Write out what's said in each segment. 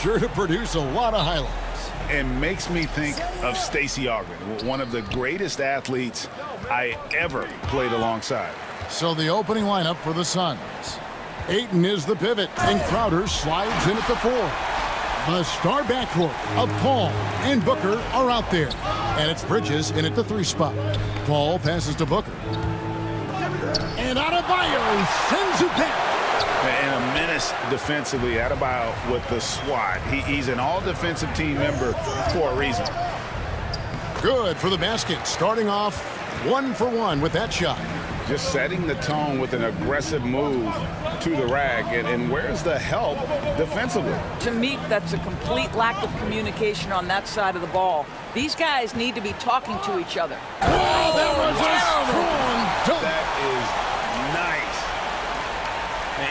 sure to produce a lot of highlights. And makes me think of Stacey Augmon, one of the greatest athletes I ever played alongside. So the opening lineup for the Suns. Ayton is the pivot, and Crowder slides in at the 4. The star backcourt of Paul and Booker are out there. And it's Bridges in at the 3 spot. Paul passes to Booker. And Adebayo sends it back. And a menace defensively. Adebayo with the swat. He's an all-defensive team member for a reason. Good for the basket. Starting off 1 for 1 with that shot. Just setting the tone with an aggressive move to the rack. And where's the help defensively? To me, that's a complete lack of communication on that side of the ball. These guys need to be talking to each other. Oh, that was a strong dunk. That is nice.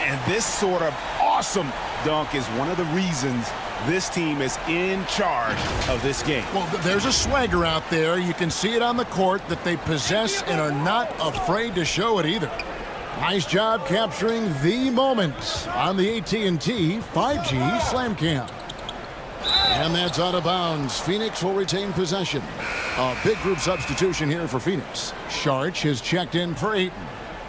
And this sort of awesome dunk is one of the reasons this team is in charge of this game. Well, there's a swagger out there. You can see it on the court that they possess and are not afraid to show it either. Nice job capturing the moments on the AT&T 5G Slam Cam. And that's out of bounds. Phoenix will retain possession. A big group substitution here for Phoenix. Saric has checked in for Ayton.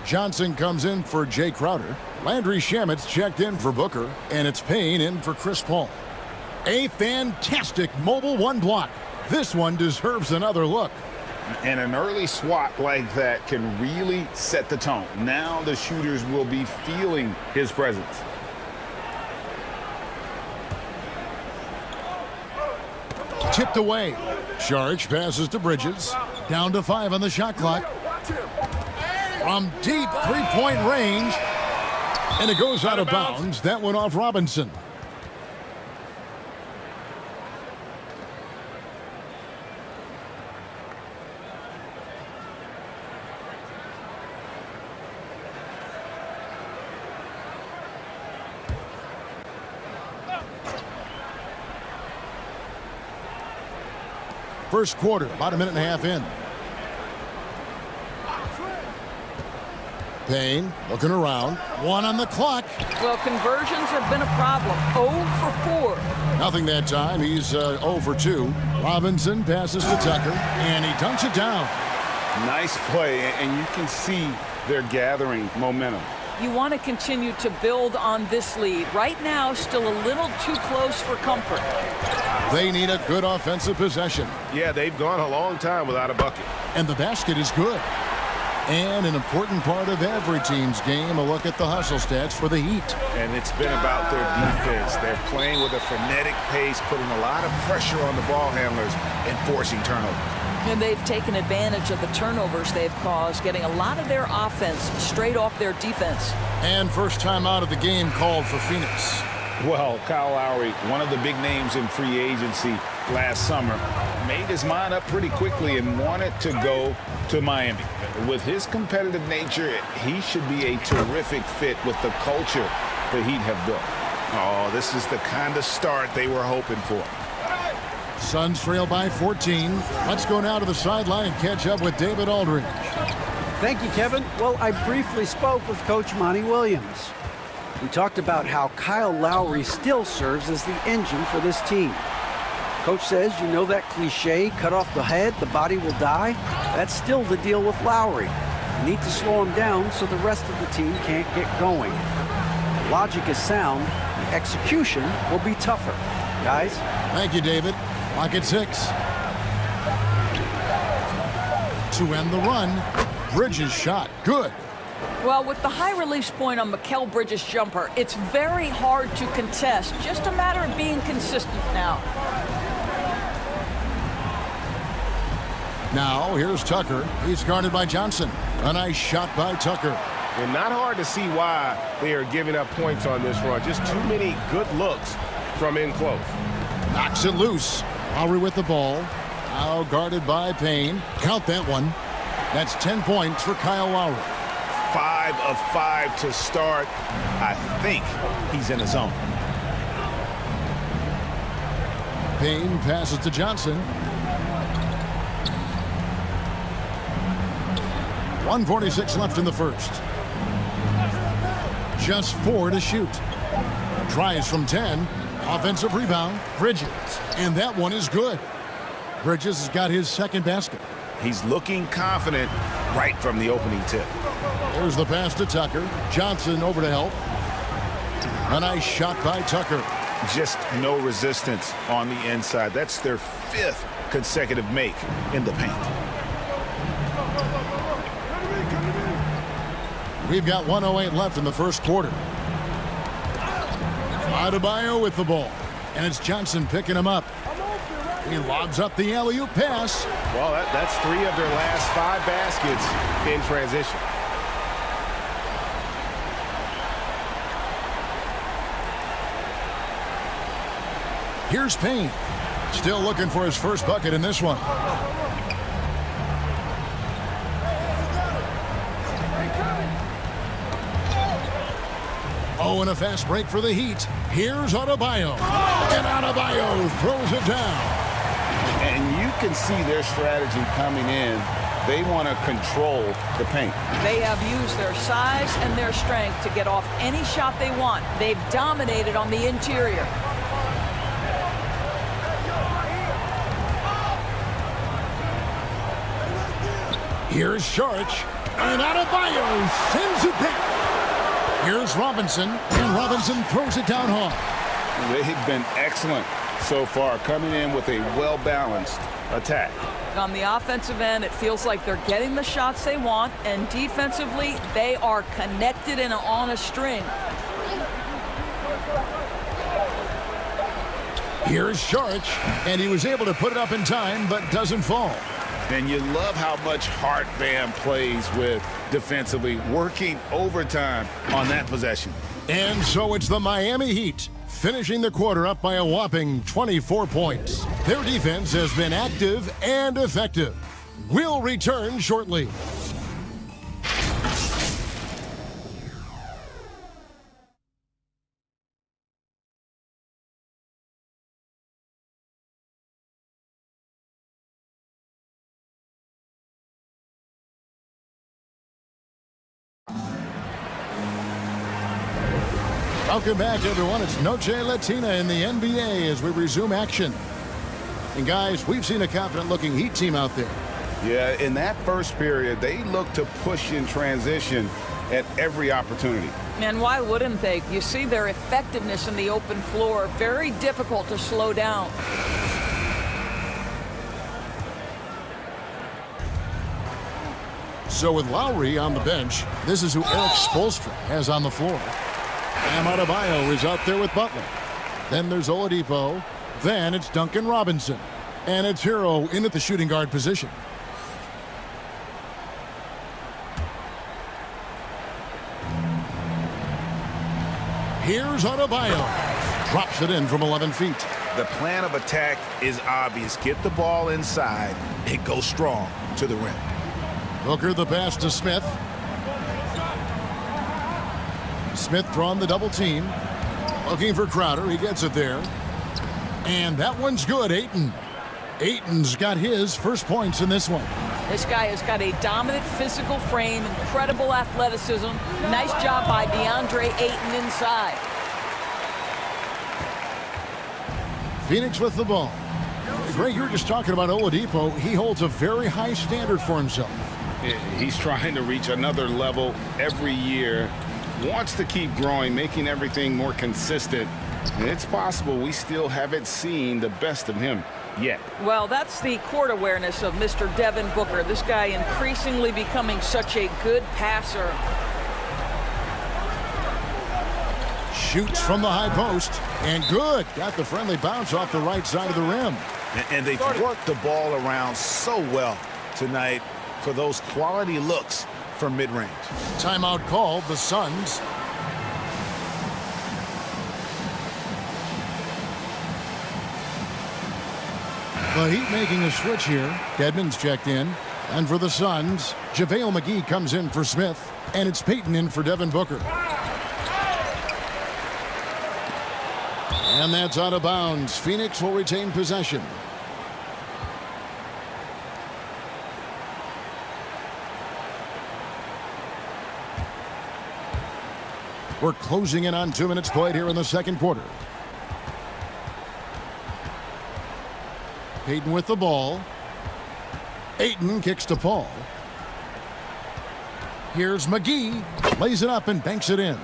Johnson comes in for Jay Crowder. Landry Shamet's checked in for Booker. And it's Payne in for Chris Paul. A fantastic mobile 1 block. This one deserves another look. And an early swat like that can really set the tone. Now the shooters will be feeling his presence. Tipped away. Saric passes to Bridges. Down to 5 on the shot clock. From deep 3-point range. And it goes out of bounds. That went off Robinson. First quarter, about a minute and a half in. Payne looking around. 1 on the clock. Well, conversions have been a problem. 0 for 4. Nothing that time. He's 0 for 2. Robinson passes to Tucker, and he dunks it down. Nice play, and you can see they're gathering momentum. You want to continue to build on this lead. Right now, still a little too close for comfort. They need a good offensive possession. Yeah, they've gone a long time without a bucket. And the basket is good. And an important part of every team's game, a look at the hustle stats for the Heat. And it's been about their defense. They're playing with a frenetic pace, putting a lot of pressure on the ball handlers and forcing turnovers. And they've taken advantage of the turnovers they've caused, getting a lot of their offense straight off their defense. And first time out of the game called for Phoenix. Well, Kyle Lowry, one of the big names in free agency last summer, made his mind up pretty quickly and wanted to go to Miami. With his competitive nature, he should be a terrific fit with the culture the Heat have built. Oh, this is the kind of start they were hoping for. Suns trail by 14. Let's go now to the sideline and catch up with David Aldridge. Thank you, Kevin. Well, I briefly spoke with Coach Monty Williams. We talked about how Kyle Lowry still serves as the engine for this team. Coach says, you know that cliche, cut off the head, the body will die? That's still the deal with Lowry. You need to slow him down so the rest of the team can't get going. The logic is sound. The execution will be tougher. Guys? Thank you, David. Clock at 6. To end the run, Bridges shot. Good. Well, with the high release point on Mikal Bridges' jumper, it's very hard to contest. Just a matter of being consistent now. Now, here's Tucker. He's guarded by Johnson. A nice shot by Tucker. And not hard to see why they are giving up points on this run. Just too many good looks from in close. Knocks it loose. Lowry with the ball. Now guarded by Payne. Count that one. That's 10 points for Kyle Lowry. 5 of 5 to start. I think he's in the zone. Payne passes to Johnson. 1:46 left in the first. Just 4 to shoot. Tries from 10. Offensive rebound, Bridges. And that one is good. Bridges has got his second basket. He's looking confident right from the opening tip. There's the pass to Tucker. Johnson over to help. A nice shot by Tucker. Just no resistance on the inside. That's their 5th consecutive make in the paint. We've got 1:08 left in the first quarter. Adebayo with the ball. And it's Johnson picking him up. He lobs up the alley-oop pass. Well, that's 3 of their last 5 baskets in transition. Here's Payne. Still looking for his first bucket in this one. Oh, and a fast break for the Heat. Here's Adebayo. And Adebayo throws it down. And you can see their strategy coming in. They want to control the paint. They have used their size and their strength to get off any shot they want. They've dominated on the interior. Here's Saric. And Adebayo sends it back. Here's Robinson. And Robinson throws it down hard. They've been excellent so far, coming in with a well-balanced attack. On the offensive end, it feels like they're getting the shots they want, and defensively, they are connected and on a string. Here's Saric, and he was able to put it up in time, but doesn't fall. And you love how much heart Bam plays with defensively, working overtime on that possession. And so it's the Miami Heat, finishing the quarter up by a whopping 24 points. Their defense has been active and effective. We'll return shortly. Welcome back, everyone. It's Noche Latina in the NBA as we resume action. And, guys, we've seen a confident-looking Heat team out there. Yeah, in that first period, they looked to push in transition at every opportunity. And why wouldn't they? You see their effectiveness in the open floor. Very difficult to slow down. So with Lowry on the bench, this is who Eric Spoelstra has on the floor. Bam Adebayo is out there with Butler. Then there's Oladipo. Then it's Duncan Robinson. And it's Hero in at the shooting guard position. Here's Adebayo. Drops it in from 11 feet. The plan of attack is obvious. Get the ball inside. It goes strong to the rim. Booker the pass to Smith. Smith drawn the double team. Looking for Crowder. He gets it there. And that one's good. Ayton's got his first points in this one. This guy has got a dominant physical frame, incredible athleticism. Nice job by DeAndre Ayton inside. Phoenix with the ball. Greg, you were just talking about Oladipo. He holds a very high standard for himself. He's trying to reach another level every year. Wants to keep growing, making everything more consistent. And it's possible we still haven't seen the best of him yet. Well, that's the court awareness of Mr. Devin Booker. This guy increasingly becoming such a good passer. Shoots from the high post. And good. Got the friendly bounce off the right side of the rim. And they've worked the ball around so well tonight for those quality looks from mid-range. Timeout called, the Suns. The Heat making a switch here. Dedmon's checked in. And for the Suns, JaVale McGee comes in for Smith. And it's Payton in for Devin Booker. And that's out of bounds. Phoenix will retain possession. We're closing in on 2 minutes played here in the second quarter. Payton with the ball. Ayton kicks to Paul. Here's McGee. Lays it up and banks it in.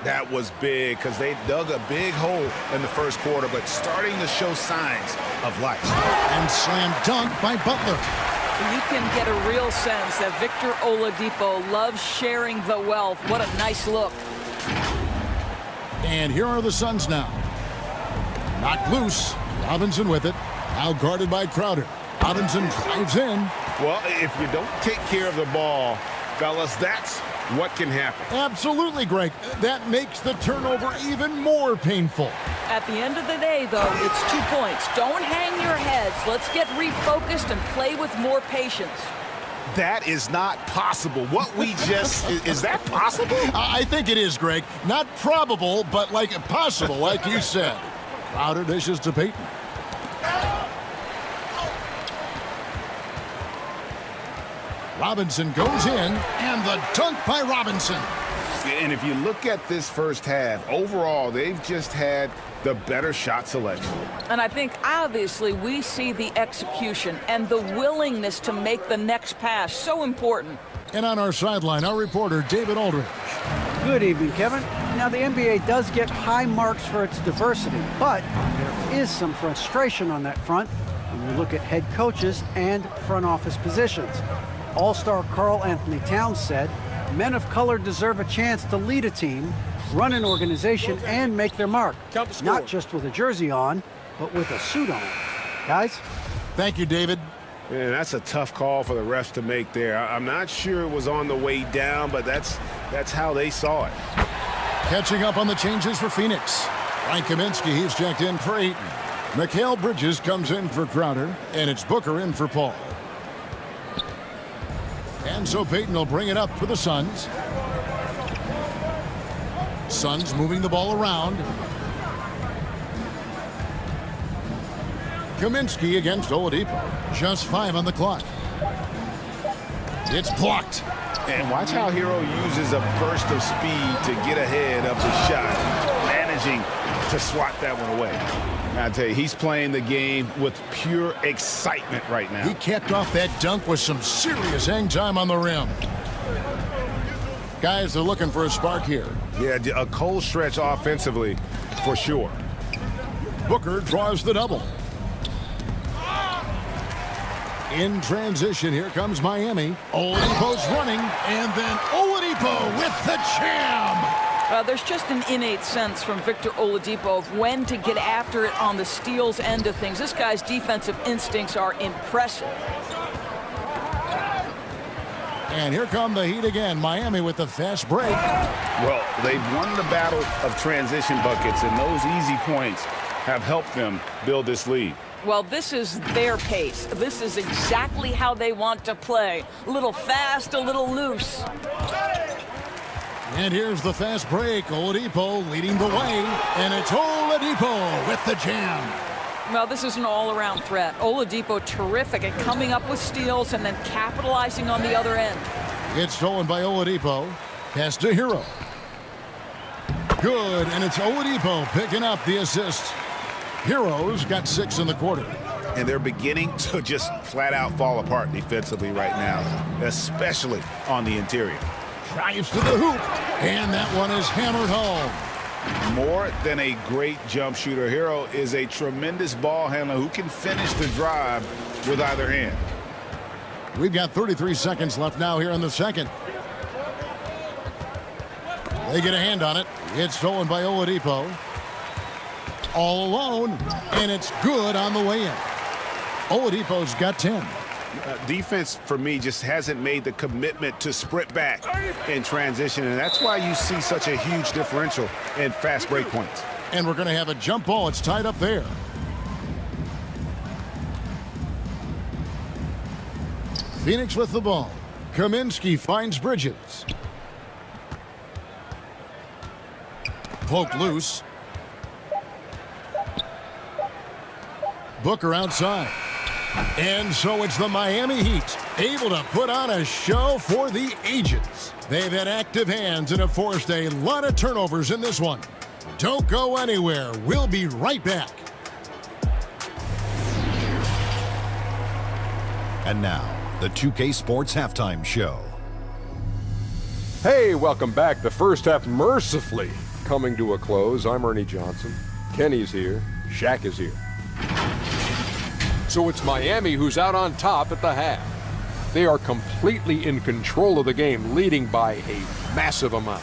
That was big because they dug a big hole in the first quarter, but starting to show signs of life. And slam dunk by Butler. You can get a real sense that Victor Oladipo loves sharing the wealth. What a nice look. And here are the Suns now. Knocked loose. Robinson with it. Now guarded by Crowder. Robinson drives in. Well, if you don't take care of the ball, fellas, that's what can happen. Absolutely, Greg. That makes the turnover even more painful. At the end of the day, though, it's 2 points. Don't hang your heads. Let's get refocused and play with more patience. That is not possible. What we just... is that possible? I think it is, Greg. Not probable, but like possible, like you said. Crowder dishes to Payton. Robinson goes in, and the dunk by Robinson. And if you look at this first half, overall, they've just had the better shot selection. And I think, obviously, we see the execution and the willingness to make the next pass so important. And on our sideline, our reporter, David Aldridge. Good evening, Kevin. Now, the NBA does get high marks for its diversity, but there is some frustration on that front when you look at head coaches and front office positions. All-star Karl Anthony Towns said, men of color deserve a chance to lead a team, run an organization, and make their mark. Not just with a jersey on, but with a suit on. Guys? Thank you, David. Man, that's a tough call for the refs to make there. I'm not sure it was on the way down, but that's how they saw it. Catching up on the changes for Phoenix. Frank Kaminsky, he's checked in for Ayton. Mikal Bridges comes in for Crowder, and it's Booker in for Paul. And so Payton will bring it up for the Suns. Suns moving the ball around. Kaminsky against Oladipo. Just 5 on the clock. It's blocked. And watch how Hero uses a burst of speed to get ahead of the shot, managing to swat that one away. I tell you, he's playing the game with pure excitement right now. He capped off that dunk with some serious hang time on the rim. Guys, they're looking for a spark here. Yeah, a cold stretch offensively, for sure. Booker draws the double. In transition, here comes Miami. Oladipo's running, and then Oladipo with the jam. There's just an innate sense from Victor Oladipo of when to get after it on the steals end of things. This guy's defensive instincts are impressive. And here come the Heat again. Miami with the fast break. Well, they've won the battle of transition buckets, and those easy points have helped them build this lead. Well, this is their pace. This is exactly how they want to play. A little fast, a little loose. And here's the fast break. Oladipo leading the way. And it's Oladipo with the jam. Well, this is an all-around threat. Oladipo terrific at coming up with steals and then capitalizing on the other end. It's stolen by Oladipo. Pass to Hero. Good, and it's Oladipo picking up the assist. Hero's got 6 in the quarter. And they're beginning to just flat out fall apart defensively right now, especially on the interior. Drives to the hoop, and that one is hammered home. More than a great jump shooter, Hero is a tremendous ball handler who can finish the drive with either hand. We've got 33 seconds left now here in the second. They get a hand on it. It's stolen by Oladipo. All alone, and it's good on the way in. Oladipo's got 10. Defense, for me, just hasn't made the commitment to sprint back in transition, and that's why you see such a huge differential in fast break points. And we're going to have a jump ball. It's tied up there. Phoenix with the ball. Kaminsky finds Bridges. Poked loose. Booker outside. And so it's the Miami Heat, able to put on a show for the ages. They've had active hands and have forced a lot of turnovers in this one. Don't go anywhere. We'll be right back. And now, the 2K Sports Halftime Show. Hey, welcome back. The first half mercifully coming to a close. I'm Ernie Johnson. Kenny's here. Shaq is here. So it's Miami who's out on top at the half. They are completely in control of the game, leading by a massive amount.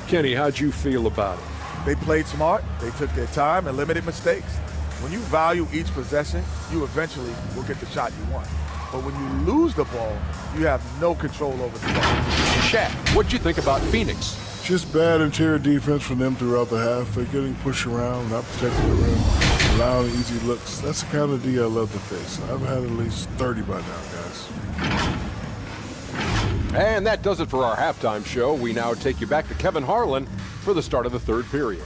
Kenny, how'd you feel about it? They played smart, they took their time and limited mistakes. When you value each possession, you eventually will get the shot you want. But when you lose the ball, you have no control over the ball. Shaq, what'd you think about Phoenix? Just bad interior defense from them throughout the half. They're getting pushed around, not protecting the rim, allowing easy looks. That's the kind of D I love to face. I've had at least 30 by now, guys. And that does it for our halftime show. We now take you back to Kevin Harlan for the start of the third period.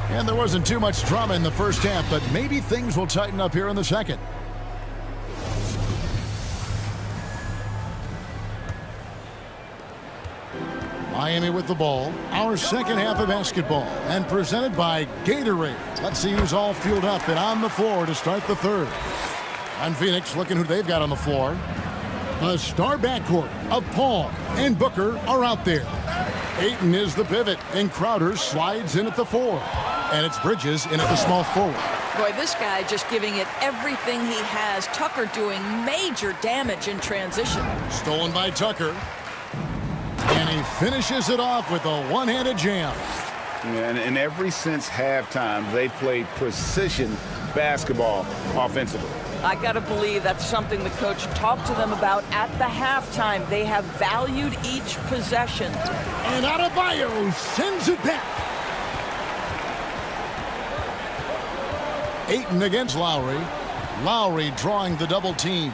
And there wasn't too much drama in the first half, but maybe things will tighten up here in the second. Miami with the ball. Our second half of basketball, and presented by Gatorade. Let's see who's all fueled up and on the floor to start the third. And Phoenix looking who they've got on the floor. The star backcourt of Paul and Booker are out there. Ayton is the pivot, and Crowder slides in at the 4. And it's Bridges in at the small forward. Boy, this guy just giving it everything he has. Tucker doing major damage in transition. Stolen by Tucker. And he finishes it off with a one-handed jam. And ever since halftime, they've played precision basketball offensively. I got to believe that's something the coach talked to them about at the halftime. They have valued each possession. And Adebayo sends it back. Ayton against Lowry. Lowry drawing the double team.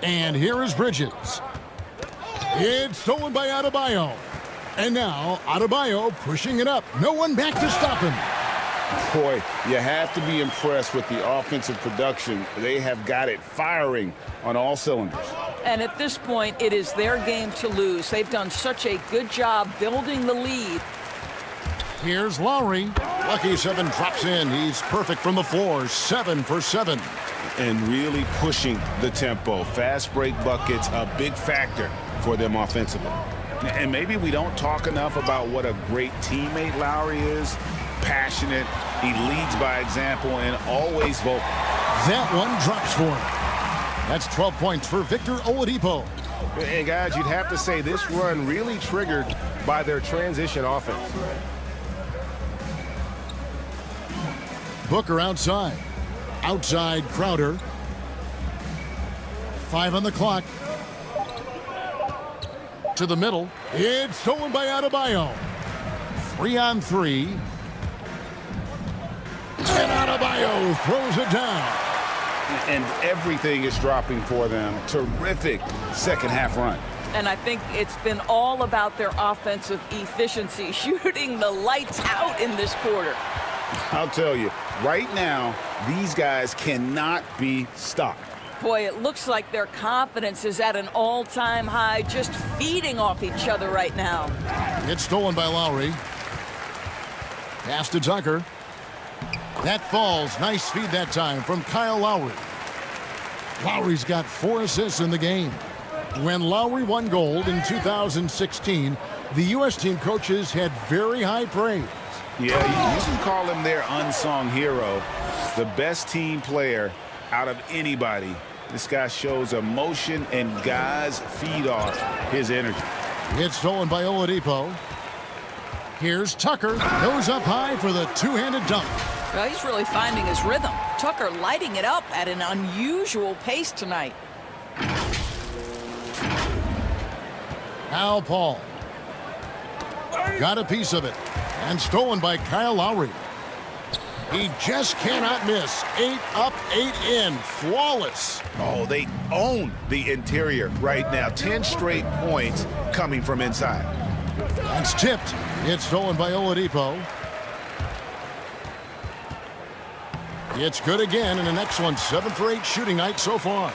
And here is Bridges. It's stolen by Adebayo. And now Adebayo pushing it up. No one back to stop him. Boy, you have to be impressed with the offensive production. They have got it firing on all cylinders. And at this point, it is their game to lose. They've done such a good job building the lead. Here's Lowry. Lucky 7 drops in. He's perfect from the floor. 7 for 7. And really pushing the tempo. Fast break buckets, a big factor for them offensively. And maybe we don't talk enough about what a great teammate Lowry is. Passionate, he leads by example, and always vocal. That one drops for him. That's 12 points for Victor Oladipo. Hey, guys, you'd have to say this run really triggered by their transition offense. Booker outside. Outside Crowder. 5 on the clock. To the middle. It's stolen by Adebayo. 3 on 3. And Adebayo throws it down. And everything is dropping for them. Terrific second half run. And I think it's been all about their offensive efficiency, shooting the lights out in this quarter. I'll tell you, right now, these guys cannot be stopped. Boy, it looks like their confidence is at an all-time high, just feeding off each other right now. It's stolen by Lowry. Pass to Tucker. That falls. Nice feed that time from Kyle Lowry. Lowry's got 4 assists in the game. When Lowry won gold in 2016, the U.S. team coaches had very high praise. Yeah, you can call him their unsung hero, the best team player out of anybody. This guy shows emotion, and guys feed off his energy. It's stolen by Oladipo. Here's Tucker. Goes up high for the two-handed dunk. Well, he's really finding his rhythm. Tucker lighting it up at an unusual pace tonight. Al Paul. Got a piece of it. And stolen by Kyle Lowry. He just cannot miss. 8 up, 8 in. Flawless. Oh, they own the interior right now. 10 straight points coming from inside. That's tipped. It's stolen by Oladipo. It's good again, and an excellent 7 for 8 shooting night so far.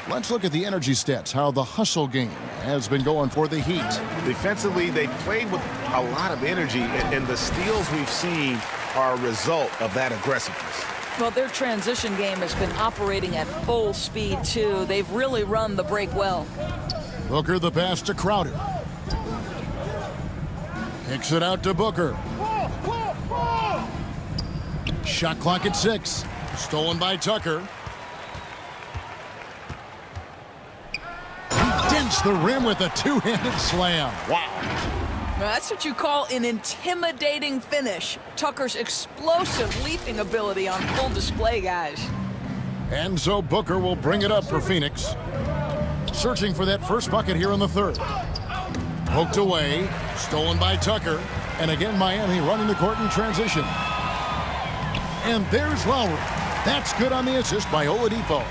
Let's look at the energy stats, how the hustle game has been going for the Heat. Defensively, they played with a lot of energy, and the steals we've seen are a result of that aggressiveness. Well, their transition game has been operating at full speed, too. They've really run the break well. Booker the pass to Crowder. Kicks it out to Booker. Shot clock at 6. Stolen by Tucker. He dents the rim with a two-handed slam. Wow. That's what you call an intimidating finish. Tucker's explosive leaping ability on full display, guys. And so Booker will bring it up for Phoenix. Searching for that first bucket here in the third. Poked away. Stolen by Tucker. And again, Miami running the court in transition. And there's Lowry. That's good on the assist by Oladipo.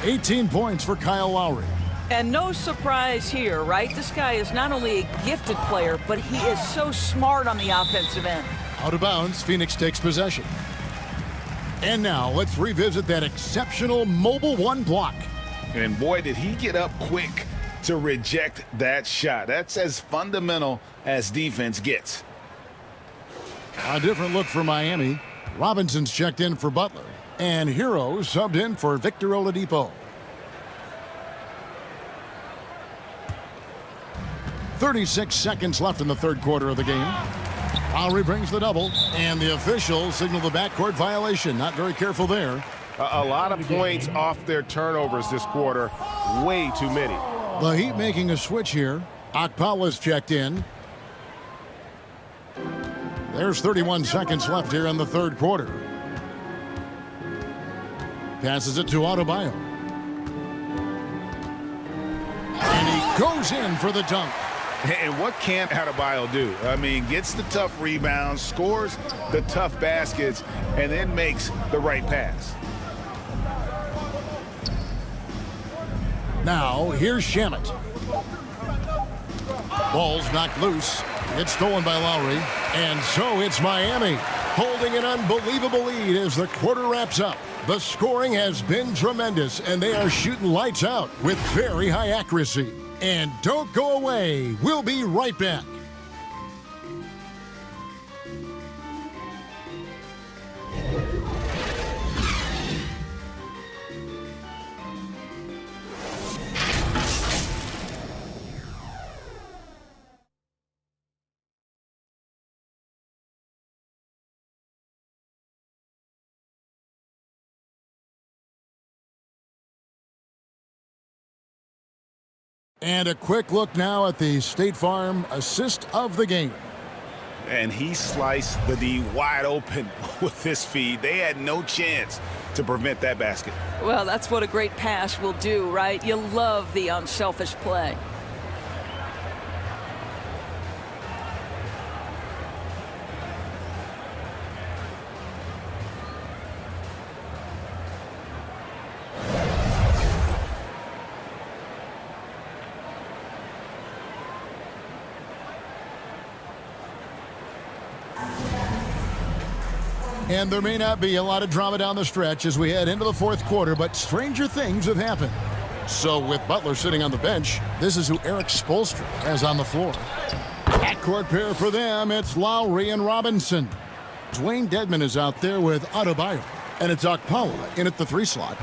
18 points for Kyle Lowry. And no surprise here, right? This guy is not only a gifted player, but he is so smart on the offensive end. Out of bounds, Phoenix takes possession. And now let's revisit that exceptional mobile one block. And boy, did he get up quick to reject that shot. That's as fundamental as defense gets. A different look for Miami. Robinson's checked in for Butler. And Hero subbed in for Victor Oladipo. 36 seconds left in the third quarter of the game. Lowry brings the double, and the officials signal the backcourt violation. Not very careful there. A lot of points off their turnovers this quarter. Way too many. The Heat making a switch here. Okpala's checked in. There's 31 seconds left here in the third quarter. Passes it to Adebayo. And he goes in for the dunk. And what can Adebayo do? I mean, gets the tough rebounds, scores the tough baskets, and then makes the right pass. Now, here's Shamet. Ball's knocked loose. It's stolen by Lowry. And so it's Miami holding an unbelievable lead as the quarter wraps up. The scoring has been tremendous, and they are shooting lights out with very high accuracy. And don't go away. We'll be right back. And a quick look now at the State Farm assist of the game. And he sliced the D wide open with his feed. They had no chance to prevent that basket. Well, that's what a great pass will do, right? You love the unselfish play. And there may not be a lot of drama down the stretch as we head into the fourth quarter, but stranger things have happened. So with Butler sitting on the bench, this is who Eric Spoelstra has on the floor. Backcourt pair for them, it's Lowry and Robinson. Dwayne Dedmon is out there with Adebayo, and it's Okpala in at the 3 slot.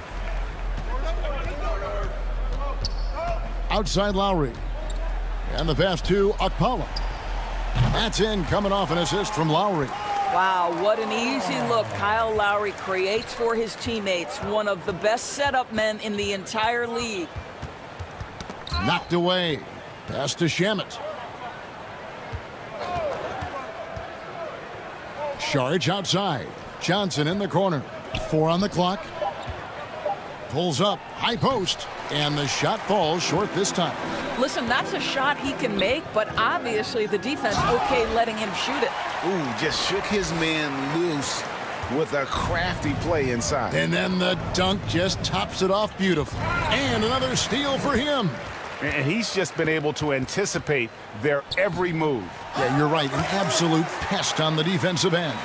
Outside Lowry. And the pass to Okpala. That's in, coming off an assist from Lowry. Wow, what an easy look Kyle Lowry creates for his teammates. One of the best setup men in the entire league. Knocked away. Pass to Shamet. Saric outside. Johnson in the corner. 4 on the clock. Pulls up. High post. And the shot falls short this time. Listen, that's a shot he can make, but obviously the defense okay letting him shoot it. Ooh, just shook his man loose with a crafty play inside. And then the dunk just tops it off beautifully. And another steal for him. And he's just been able to anticipate their every move. Yeah, you're right. An absolute pest on the defensive end.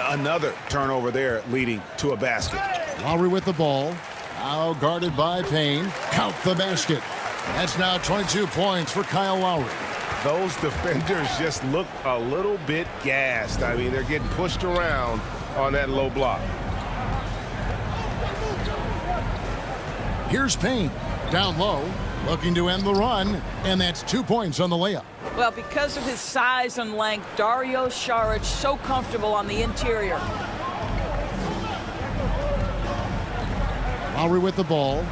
Another turnover there leading to a basket. Lowry with the ball. Now guarded by Payne. Count the basket. That's now 22 points for Kyle Lowry. Those defenders just look a little bit gassed. I mean, they're getting pushed around on that low block. Here's Payne. Down low. Looking to end the run. And that's 2 points on the layup. Well, because of his size and length, Dario Saric so comfortable on the interior. Lowry with the ball.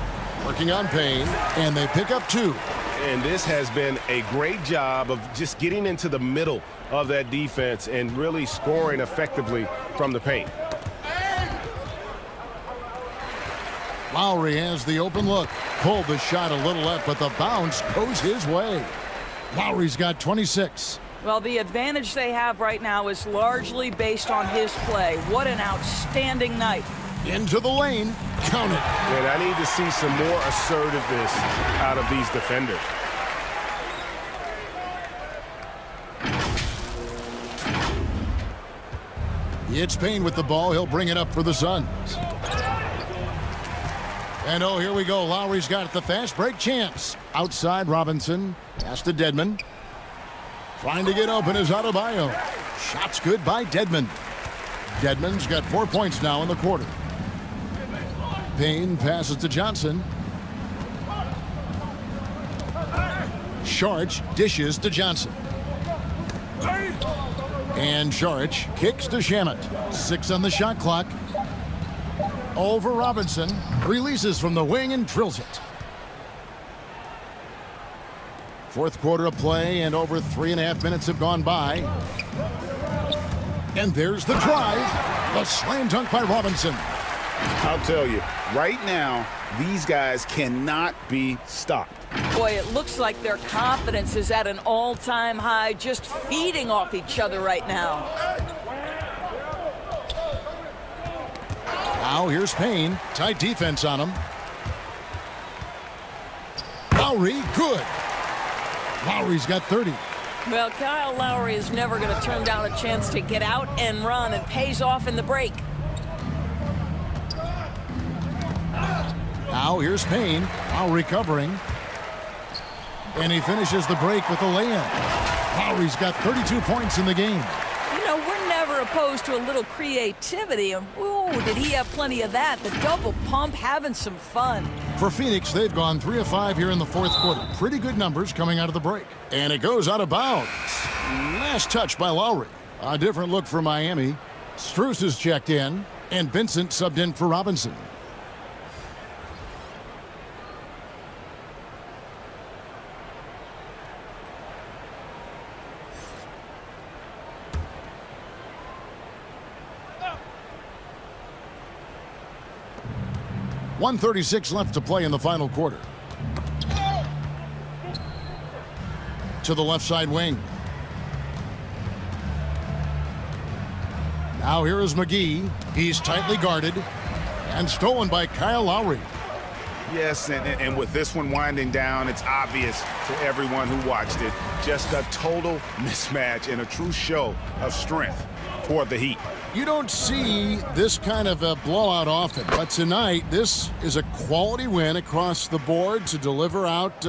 Working on Payne. And they pick up 2. And this has been a great job of just getting into the middle of that defense and really scoring effectively from the paint. Lowry has the open look. Pulled the shot a little up, but the bounce goes his way. Lowry's got 26. Well, the advantage they have right now is largely based on his play. What an outstanding night. Into the lane. Count it. And I need to see some more assertiveness out of these defenders. It's Payne with the ball. He'll bring it up for the Suns. And oh, here we go. Lowry's got the fast break chance. Outside Robinson. Pass to Dedmon. Trying to get open is Adebayo. Shot's good by Dedmon. Dedmon's got 4 points now in the quarter. Payne passes to Johnson. Saric dishes to Johnson. And Saric kicks to Shamet. 6 on the shot clock. Over Robinson. Releases from the wing and drills it. Fourth quarter of play, and over 3.5 minutes have gone by. And there's the drive. The slam dunk by Robinson. I'll tell you, right now, these guys cannot be stopped. Boy, it looks like their confidence is at an all-time high, just feeding off each other right now. Now here's Payne. Tight defense on him. Lowry, good. Lowry's got 30. Well, Kyle Lowry is never going to turn down a chance to get out and run, and pays off in the break. Now here's Payne. Lowry covering. And he finishes the break with a layup. Lowry's got 32 points in the game. You know, we're never opposed to a little creativity. Ooh, did he have plenty of that? The double pump, having some fun. For Phoenix, they've gone 3 of 5 here in the fourth quarter. Pretty good numbers coming out of the break. And it goes out of bounds. Last touch by Lowry. A different look for Miami. Strus is checked in, and Vincent subbed in for Robinson. .136 left to play in the final quarter. To the left side wing. Now here is McGee. He's tightly guarded and stolen by Kyle Lowry. Yes, and with this one winding down, it's obvious to everyone who watched it. Just a total mismatch and a true show of strength for the Heat. You don't see this kind of a blowout often, but tonight this is a quality win across the board to deliver out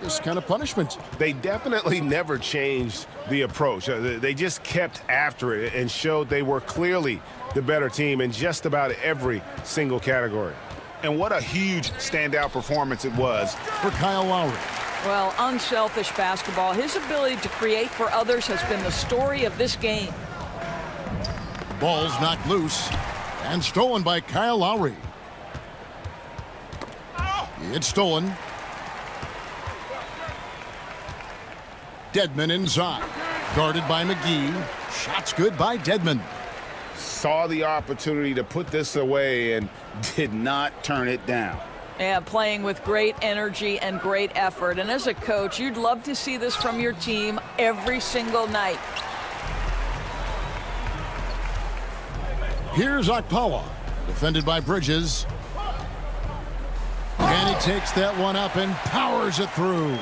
this kind of punishment. They definitely never changed the approach. They just kept after it and showed they were clearly the better team in just about every single category. And what a huge standout performance it was for Kyle Lowry. Well, unselfish basketball. His ability to create for others has been the story of this game. Ball's knocked loose and stolen by Kyle Lowry. It's stolen. Dedmon inside. Guarded by McGee. Shot's good by Dedmon. Saw the opportunity to put this away and did not turn it down. Yeah, playing with great energy and great effort. And as a coach, you'd love to see this from your team every single night. Here's Okpala, defended by Bridges. And he takes that one up and powers it through.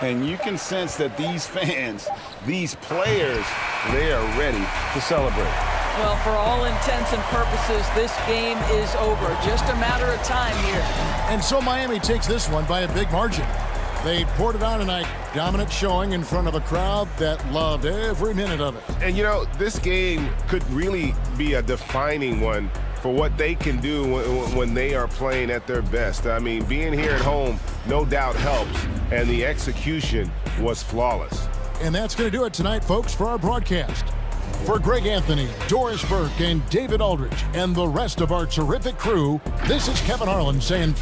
And you can sense that these fans, these players, they are ready to celebrate. Well, for all intents and purposes, this game is over. Just a matter of time here. And so Miami takes this one by a big margin. They poured it on tonight. Dominant showing in front of a crowd that loved every minute of it. And, you know, this game could really be a defining one for what they can do when they are playing at their best. I mean, being here at home no doubt helps, and the execution was flawless. And that's going to do it tonight, folks, for our broadcast. For Greg Anthony, Doris Burke, and David Aldridge, and the rest of our terrific crew, this is Kevin Harlan saying...